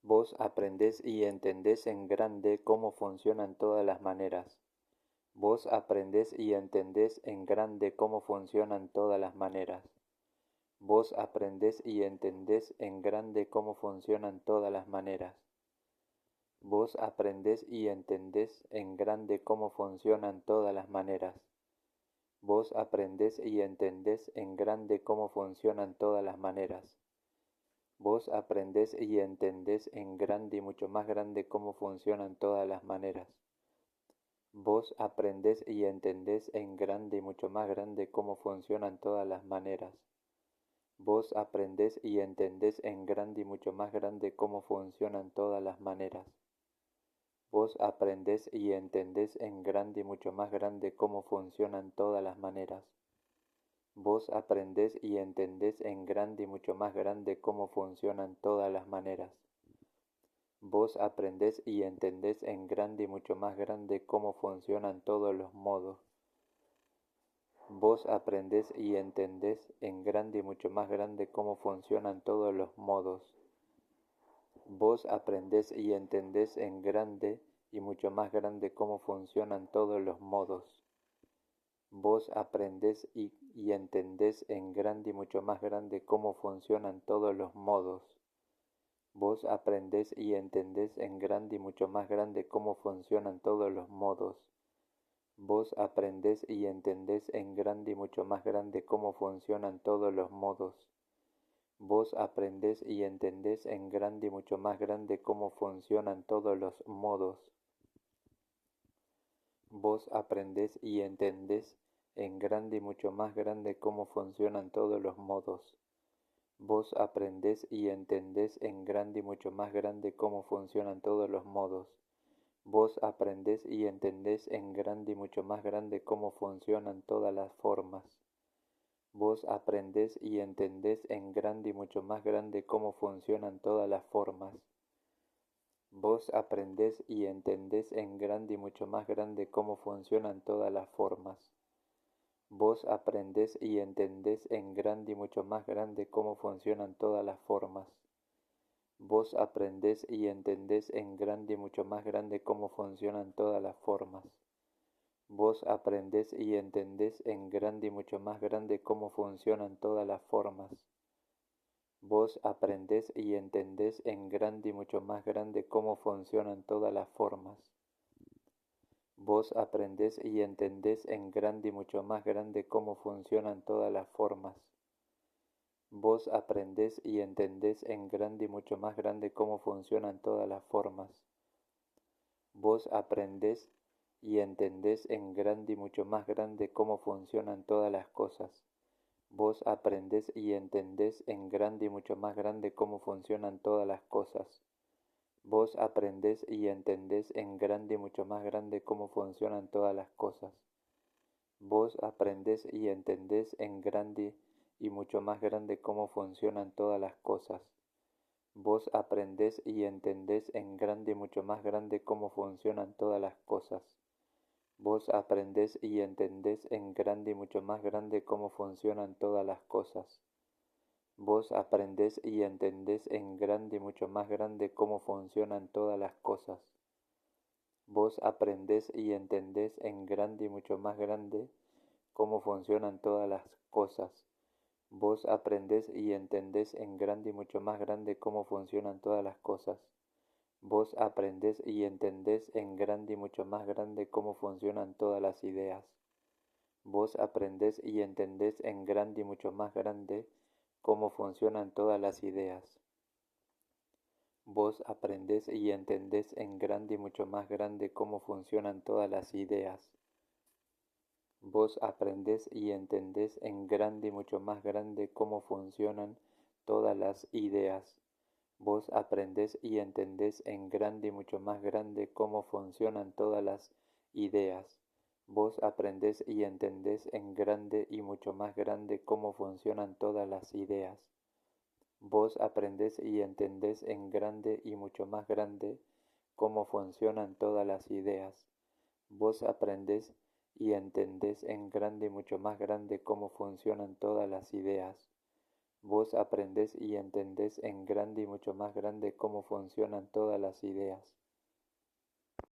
Vos aprendés y entendés en grande cómo funcionan todas las maneras. Vos aprendés y entendés en grande cómo funcionan todas las maneras. Vos aprendés y entendés en grande cómo funcionan todas las maneras. Vos aprendés y entendés en grande cómo funcionan todas las maneras. Vos aprendés y entendés en grande cómo funcionan todas las maneras. Vos aprendés y entendés en grande y mucho más grande cómo funcionan todas las maneras. Vos aprendés y entendés en grande y mucho más grande cómo funcionan todas las maneras. Vos aprendés y entendés en grande y mucho más grande cómo funcionan todas las maneras. Vos aprendés y entendés en grande y mucho más grande cómo funcionan todas las maneras. Vos aprendés y entendés en grande y mucho más grande cómo funcionan todas las maneras. Vos aprendés y entendés en grande y mucho más grande cómo funcionan todos los modos. Vos aprendés y entendés en grande y mucho más grande cómo funcionan todos los modos. Vos aprendés y entendés en grande y mucho más grande cómo funcionan todos los modos. Vos aprendés y entendés en grande y mucho más grande cómo funcionan todos los modos. Vos aprendés y entendés en grande y mucho más grande cómo funcionan todos los modos. Vos aprendés y entendés en grande y mucho más grande cómo funcionan todos los modos. Vos aprendés y entendés en grande y mucho más grande cómo funcionan todos los modos. Vos aprendés y entendés en grande y mucho más grande cómo funcionan todos los modos. Vos aprendés y entendés en grande y mucho más grande cómo funcionan todos los modos. Vos aprendés y entendés en grande y mucho más grande cómo funcionan todas las formas. Vos aprendés y entendés en grande y mucho más grande cómo funcionan todas las formas. Vos aprendés y entendés en grande y mucho más grande cómo funcionan todas las formas. Vos aprendés y entendés en grande y mucho más grande cómo funcionan todas las formas. Vos aprendés y entendés en grande y mucho más grande cómo funcionan todas las formas. Vos aprendés y entendés en grande y mucho más grande cómo funcionan todas las formas. Vos aprendés y entendés en grande y mucho más grande cómo funcionan todas las formas. Vos aprendés y entendés en grande y mucho más grande cómo funcionan todas las formas. Vos aprendés y entendés en grande y mucho más grande cómo funcionan todas las formas. Vos aprendés y entendés en grande y mucho más grande cómo funcionan todas las cosas. Vos aprendés y entendés en grande y mucho más grande cómo funcionan todas las cosas. Vos aprendés y entendés en grande y mucho más grande cómo funcionan todas las cosas. Vos aprendés y entendés en grande y mucho más grande cómo funcionan todas las cosas. Vos aprendés y entendés en grande y mucho más grande cómo funcionan todas las cosas. Vos aprendés y entendés en grande y mucho más grande cómo funcionan todas las cosas. Vos aprendés y entendés en grande y mucho más grande cómo funcionan todas las cosas. Vos aprendés y entendés en grande y mucho más grande cómo funcionan todas las cosas. Vos aprendés y entendés en grande y mucho más grande cómo funcionan todas las cosas. Vos aprendés y entendés en grande y mucho más grande cómo funcionan todas las ideas. Vos aprendés y entendés en grande y mucho más grande cómo funcionan todas las ideas. Vos aprendés y entendés en grande y mucho más grande cómo funcionan todas las ideas. Vos aprendés y entendés en grande y mucho más grande cómo funcionan todas las ideas. Vos aprendés y entendés en grande y mucho más grande cómo funcionan todas las ideas. Vos aprendés y entendés en grande y mucho más grande cómo funcionan todas las ideas. Vos aprendés y entendés en grande y mucho más grande cómo funcionan todas las ideas. Vos aprendés y entendés en grande y mucho más grande cómo funcionan todas las ideas. Vos aprendés y entendés en grande y mucho más grande cómo funcionan todas las ideas.